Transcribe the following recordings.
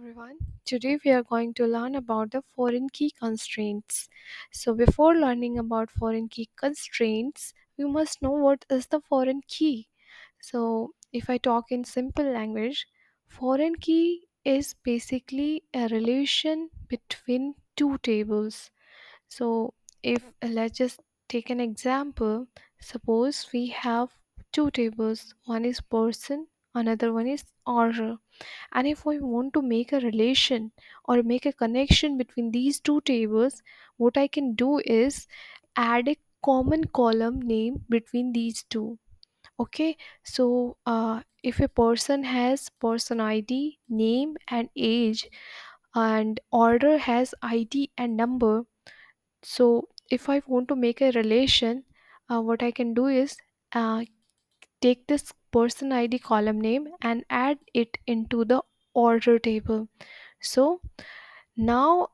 everyone. Today we are going to learn about the foreign key constraints. So before learning about foreign key constraints, we must know what is the foreign key. So if I talk in simple language, foreign key is basically a relation between two tables. So if let's just take an example, suppose we have two tables, one is person, another one is order, and if I want to make a relation or make a connection between these two tables, what I can do is add a common column name between these two. Okay, so if a person has person ID, name, and age, and order has ID and number, so if I want to make a relation, what I can do is uh, take this person ID column name and add it into the order table. So now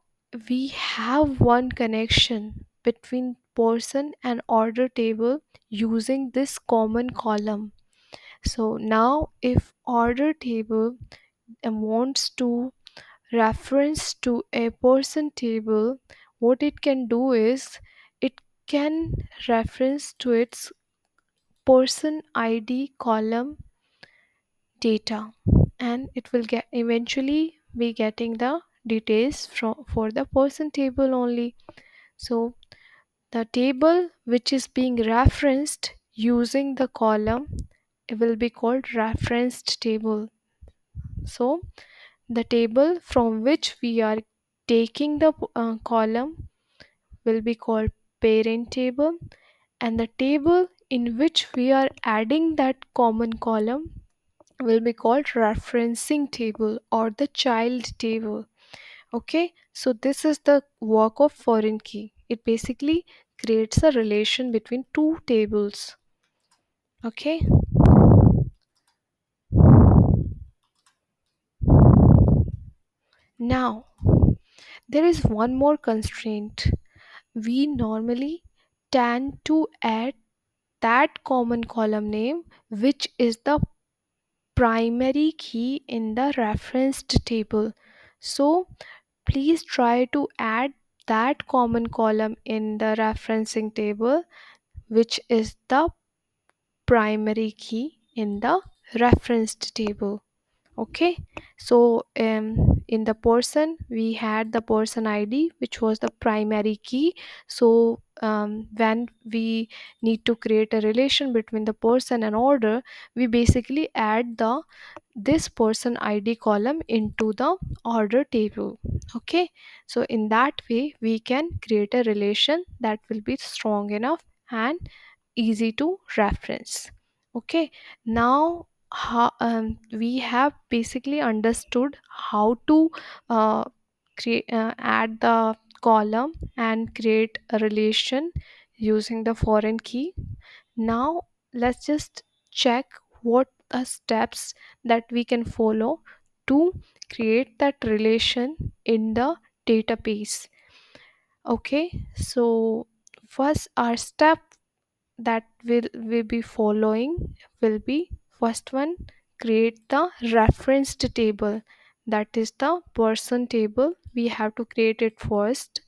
we have one connection between person and order table using this common column. So now if order table wants to reference to a person table, what it can do is it can reference to its person ID column data, and it will get eventually be getting the details from for the person table only. So the table which is being referenced using the column will be called referenced table. So the table from which we are taking the column will be called parent table, and the table in which we are adding that common column will be called referencing table or the child table. Okay, so this is the work of foreign key. It basically creates a relation between two tables. Okay, now there is one more constraint. We normally tend to add that common column name which is the primary key in the referenced table. So please try to add that common column in the referencing table which is the primary key in the referenced table. Okay, so in the person we had the person ID which was the primary key. So when we need to create a relation between the person and order, we basically add the this person ID column into the order table. Okay, so in that way we can create a relation that will be strong enough and easy to reference. Okay, now we have basically understood how to add the column and create a relation using the foreign key. Now let's just check what are steps that we can follow to create that relation in the database. Okay, so first our step that will be following will be: first one, create the referenced table, that is the person table. We have to create it first.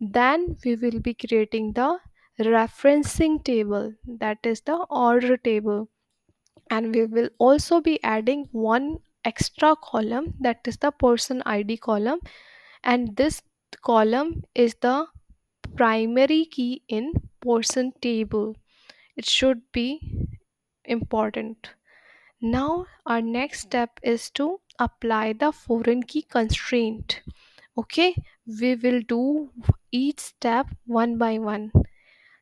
Then we will be creating the referencing table, that is the order table, and we will also be adding one extra column, that is the person ID column, and this column is the primary key in person table. It should be important. Now our next step is to apply the foreign key constraint. Okay, we will do each step one by one.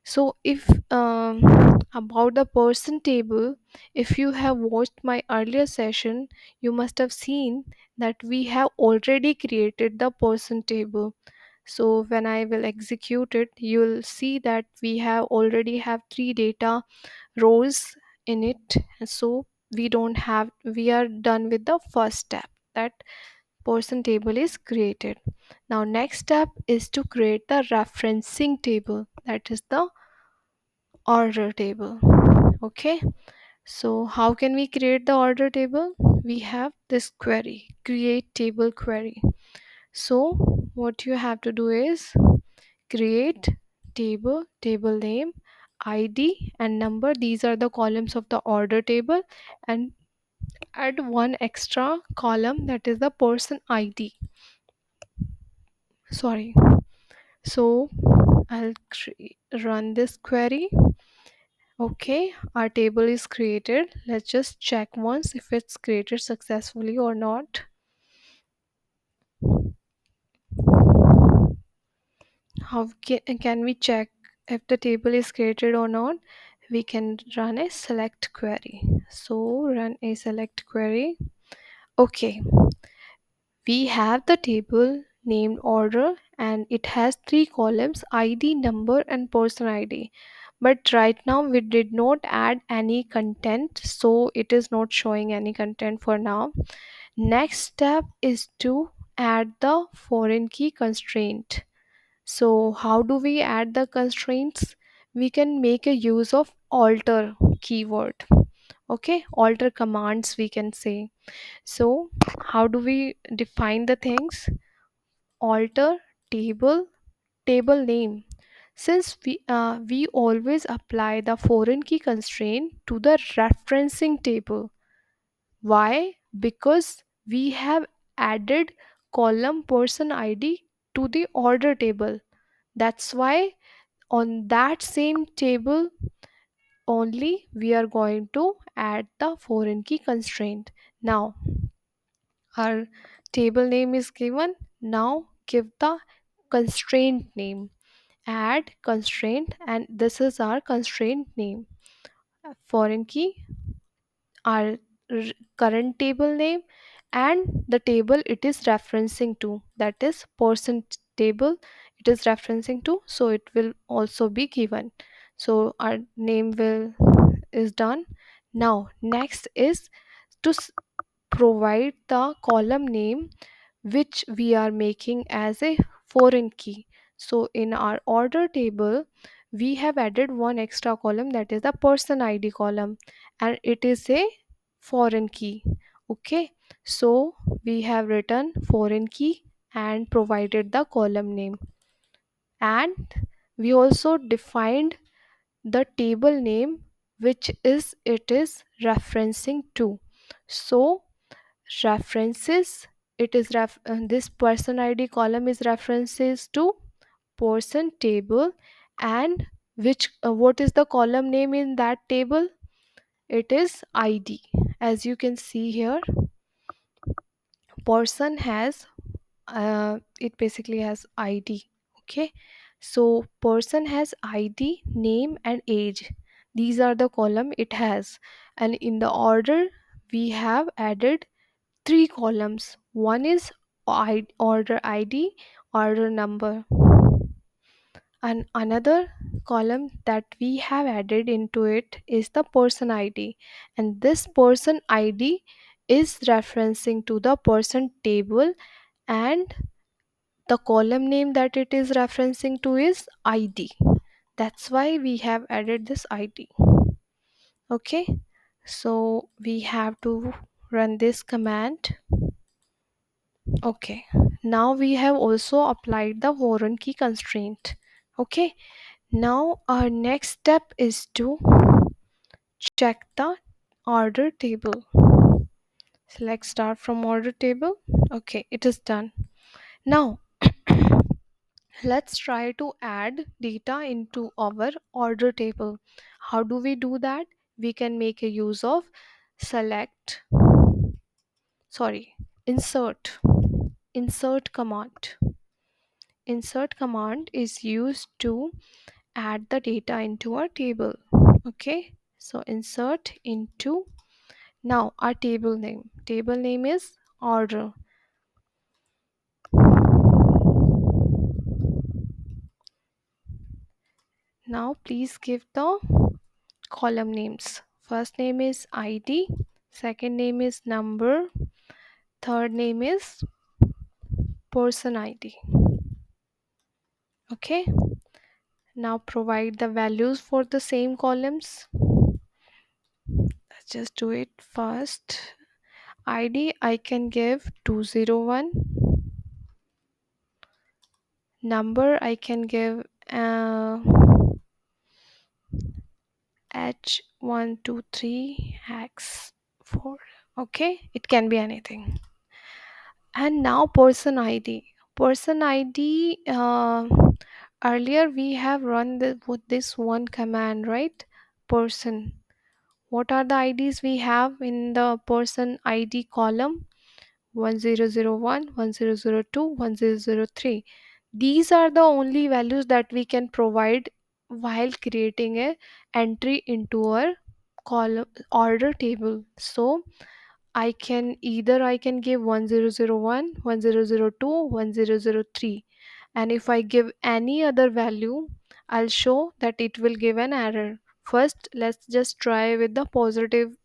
So if about the person table, if you have watched my earlier session, you must have seen that we have already created the person table. So when I will execute it, you'll see that we have already have three data rows in it. So we are done with the first step, that person table is created. Now next step is to create the referencing table, that is the order table. Okay, so how can we create the order table? we have this query, create table query. So what you have to do is create table, table name, id and number. These are the columns of the order table, and add one extra column, that is the person id. Sorry. So I'll run this query. Okay, our table is created. Let's just check once if it's created successfully or not. How can we check if the table is created or not? We can run a select query. So run a select query. Okay, we have the table named order and it has three columns, id, number and person id. But right now we did not add any content, so it is not showing any content for now. Next step is to add the foreign key constraint. So how do we add the constraints? We can make a use of alter keyword. Okay, alter commands we can say. So how do we define the things? Alter table, table name. Since we always apply the foreign key constraint to the referencing table. Why? Because we have added column person id to the order table. That's why on that same table only we are going to add the foreign key constraint. Now our table name is given. Now give the constraint name. Add constraint, and this is our constraint name. Foreign key, our current table name, and the table it is referencing to, that is person table it is referencing to, so it will also be given. So our name will is done. Now next is to provide the column name which we are making as a foreign key. So in our order table, we have added one extra column, that is the person ID column, and it is a foreign key. Okay, so we have written foreign key and provided the column name, and we also defined the table name which is it is referencing to. So references, it is this person id column is references to person table, and which what is the column name in that table? It is id. As you can see here, person has it basically has id. Okay, so person has id, name and age. These are the column it has, and in the order we have added three columns. One is order id, order number, and another column that we have added into it is the person id, and this person id is referencing to the person table, and the column name that it is referencing to is id. That's why we have added this id. Okay, so we have to run this command. Okay, now we have also applied the foreign key constraint. Okay, now our next step is to check the order table. Select start from order table. Okay, it is done. Now let's try to add data into our order table. How do we do that? We can make a use of select, sorry, insert. Insert command. Insert command is used to add the data into our table. Okay, so insert into. Now our table name is order. Now please give the column names. First name is id, second name is number, third name is person id. Okay, now provide the values for the same columns. Let's just do it first. ID I can give 201. Number I can give H123 hex 4. Okay, it can be anything. And now person ID. Person ID, earlier we have run with this one command, right? Person. What are the IDs we have in the person ID column? 1001, 1002, 1003. These are the only values that we can provide while creating a entry into our column order table. So I can give 1001, 1002, 1003, and if I give any other value, I'll show that it will give an error. First, let's just try with the positive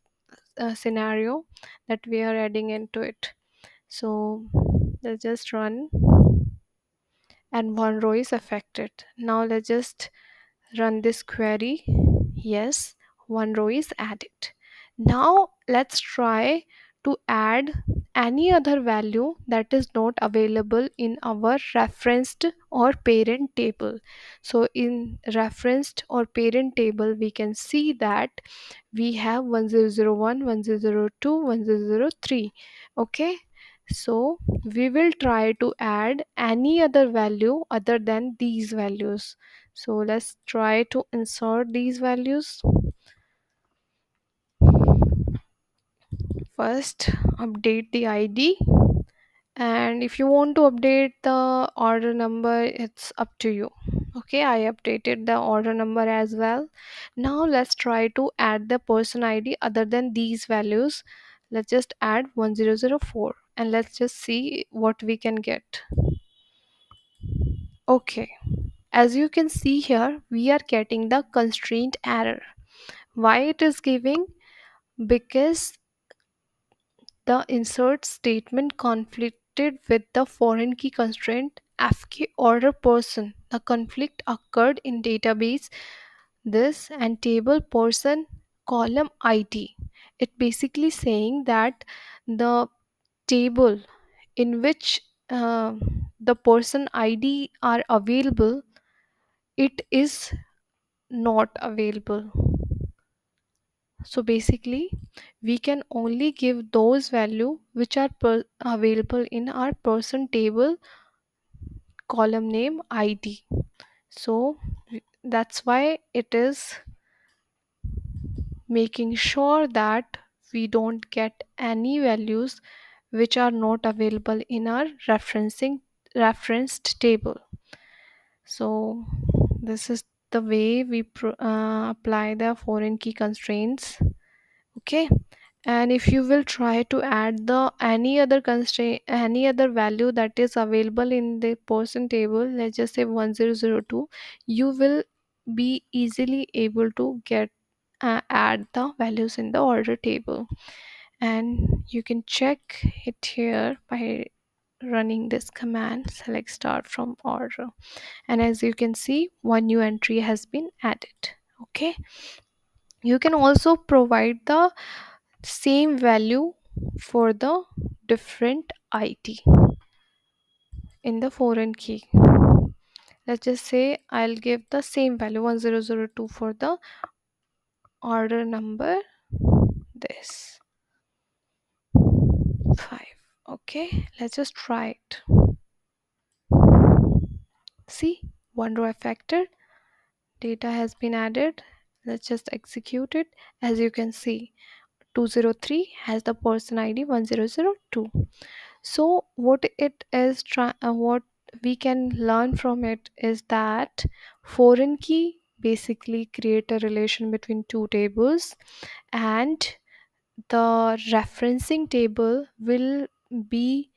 scenario that we are adding into it. So let's just run, and one row is affected. Now let's just run this query. Yes, one row is added. Now let's try to add any other value that is not available in our referenced or parent table. So in referenced or parent table, we can see that we have 1001, 1002, 1003. Okay, so we will try to add any other value other than these values. So let's try to insert these values. First, update the ID, and if you want to update the order number, it's up to you. Okay, I updated the order number as well. Now let's try to add the person ID other than these values. Let's just add 1004 and let's just see what we can get. Okay, as you can see here, we are getting the constraint error. Why it is giving? Because the insert statement conflicted with the foreign key constraint FK order person. The conflict occurred in database this and table person column ID. It basically saying that the table in which the person ID are available, it is not available. So basically, we can only give those value which are available in our person table column name ID. So that's why it is making sure that we don't get any values which are not available in our referenced table. So this is the way we apply the foreign key constraints. Okay, and if you will try to add the any other constraint, any other value that is available in the person table, let's just say 1002, you will be easily able to get add the values in the order table, and you can check it here by running this command select start from order, and as you can see, one new entry has been added. Okay, you can also provide the same value for the different ID in the foreign key. Let's just say I'll give the same value 1002 for the order number this 5. Okay, let's just try it. See, one row affected, data has been added. Let's just execute it. As you can see, 203 has the person ID 1002. So what we can learn from it is that foreign key basically create a relation between two tables, and the referencing table will be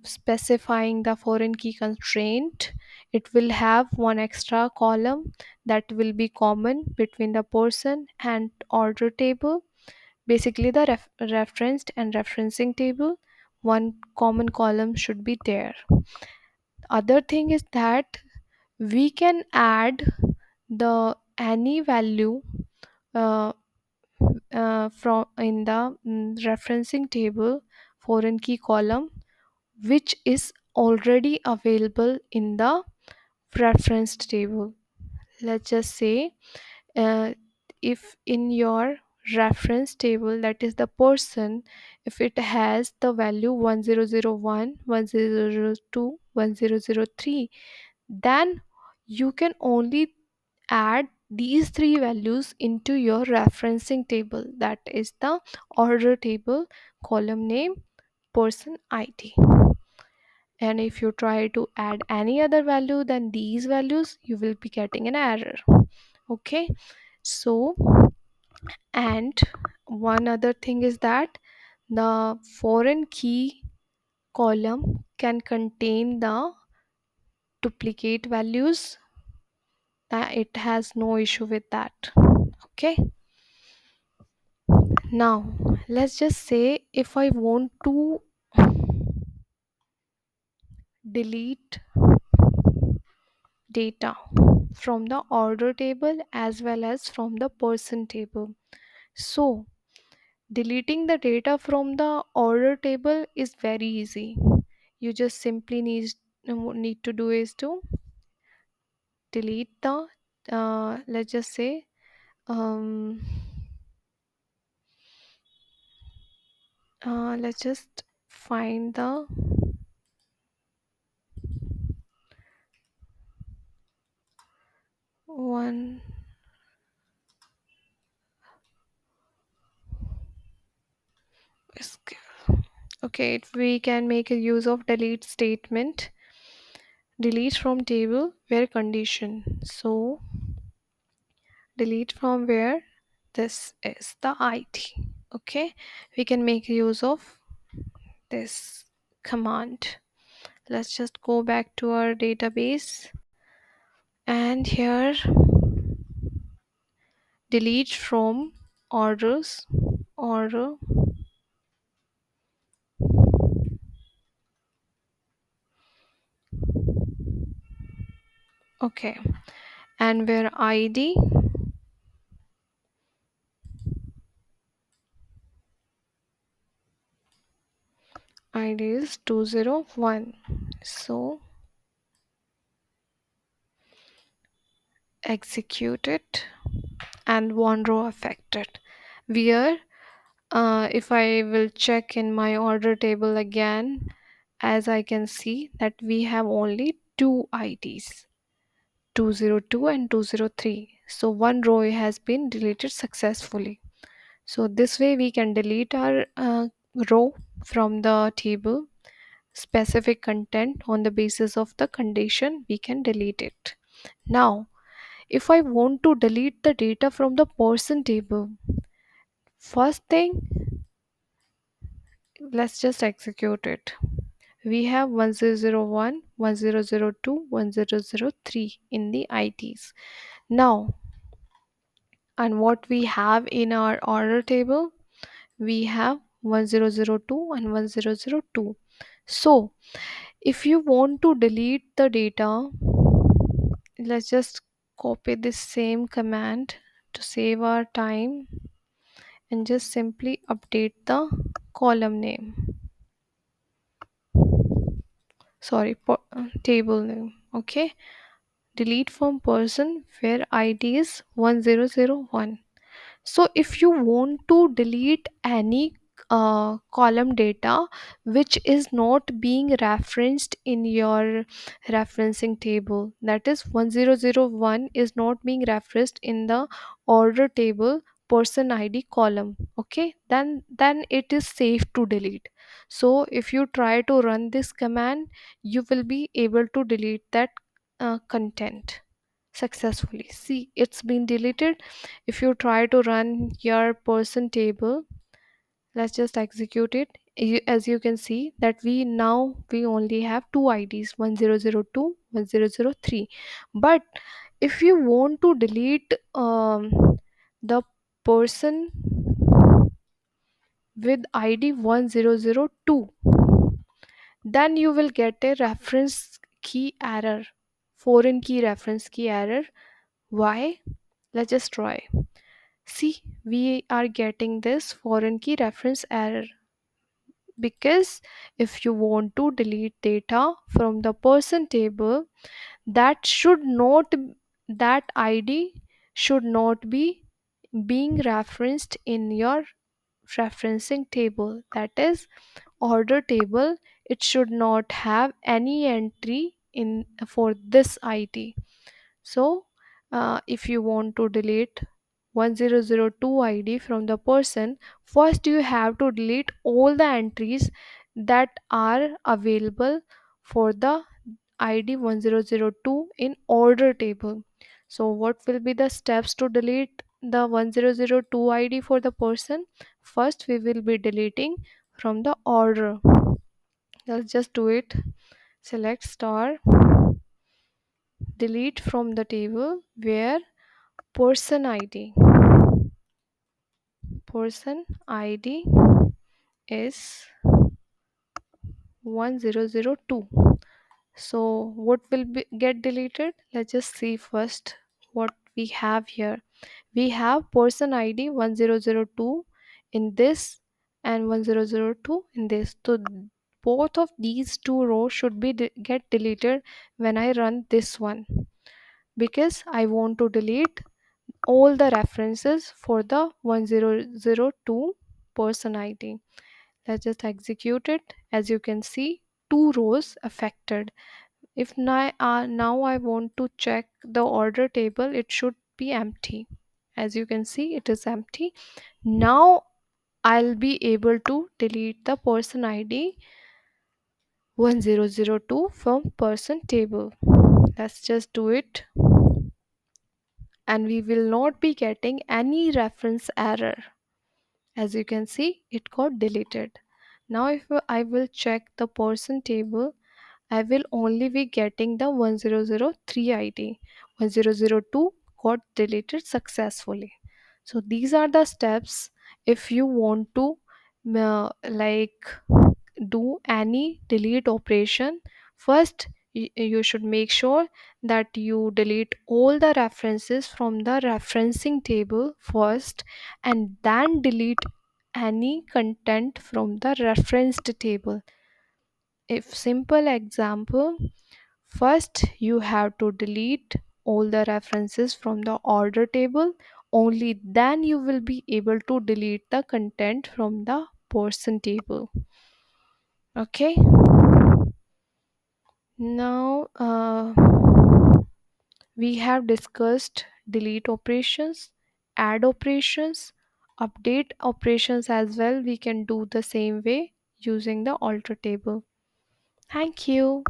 specifying the foreign key constraint. It will have one extra column that will be common between the person and order table, basically the referenced and referencing table. One common column should be there. Other thing is that we can add the any value uh, from in the referencing table foreign key column which is already available in the referenced table. Let's just say uh, if in your reference table, that is the person, if it has the value 1001, 1002, 1003, then you can only add these three values into your referencing table, that is the order table, column name, person id. And if you try to add any other value than these values, you will be getting an error. Okay, so, and one other thing is that the foreign key column can contain the duplicate values, that it has no issue with that. Okay, now let's just say if I want to delete data from the order table as well as from the person table. So deleting the data from the order table is very easy. You just simply need to do is to delete the let's just say um, let's just find the one skill. Okay, we can make a use of delete statement, delete from table where condition. So delete from where, this is the id. Okay, we can make use of this command. Let's just go back to our database, and here delete from orders, order. Okay, and where id is 201. So execute it, and one row affected. Where if I will check in my order table again, as I can see that we have only two IDs, 202 and 203. So one row has been deleted successfully. So this way we can delete our row from the table, specific content on the basis of the condition, we can delete it. Now, if I want to delete the data from the person table, first thing, let's just execute it. We have 1001, 1002, 1003 in the IDs. Now, and what we have in our order table, we have 1002 and 1002. So, if you want to delete the data, let's just copy this same command to save our time and just simply update the column name, sorry, table name. Okay, delete from person where id is 1001. So if you want to delete any column data which is not being referenced in your referencing table, that is 1001 is not being referenced in the order table person id column, okay, then it is safe to delete. So if you try to run this command, you will be able to delete that content successfully. See, it's been deleted. If you try to run your person table, let's just execute it. As you can see that we only have two IDs, 1002, 1003. But if you want to delete the person with ID 1002, then you will get a reference key error, foreign key reference key error. Why? Let's just try. See, we are getting this foreign key reference error because if you want to delete data from the person table, that should not that id should not be being referenced in your referencing table, that is order table. It should not have any entry in for this id. So if you want to delete 1002 id from the person, first you have to delete all the entries that are available for the id 1002 in order table. So what will be the steps to delete the 1002 id for the person? First we will be deleting from the order. Let's just do it. Select star, delete from the table where person id is 1002. So what will get deleted? Let's just see first what we have here. We have person id 1002 in this and 1002 in this. So both of these two rows should be get deleted when I run this one, because I want to delete all the references for the 1002 person id. Let's just execute it. As you can see, two rows affected. If now I want to check the order table, it should be empty. As you can see, it is empty. Now I'll be able to delete the person id 1002 from person table. Let's just do it, and we will not be getting any reference error. As you can see, it got deleted. Now if I will check the person table, I will only be getting the 1003 ID. 1002 got deleted successfully. So these are the steps if you want to like do any delete operation. First, you should make sure that you delete all the references from the referencing table first, and then delete any content from the referenced table. If simple example, first you have to delete all the references from the order table, only then you will be able to delete the content from the person table. Okay, now we have discussed delete operations, add operations, update operations as well. We can do the same way using the alter table. Thank you.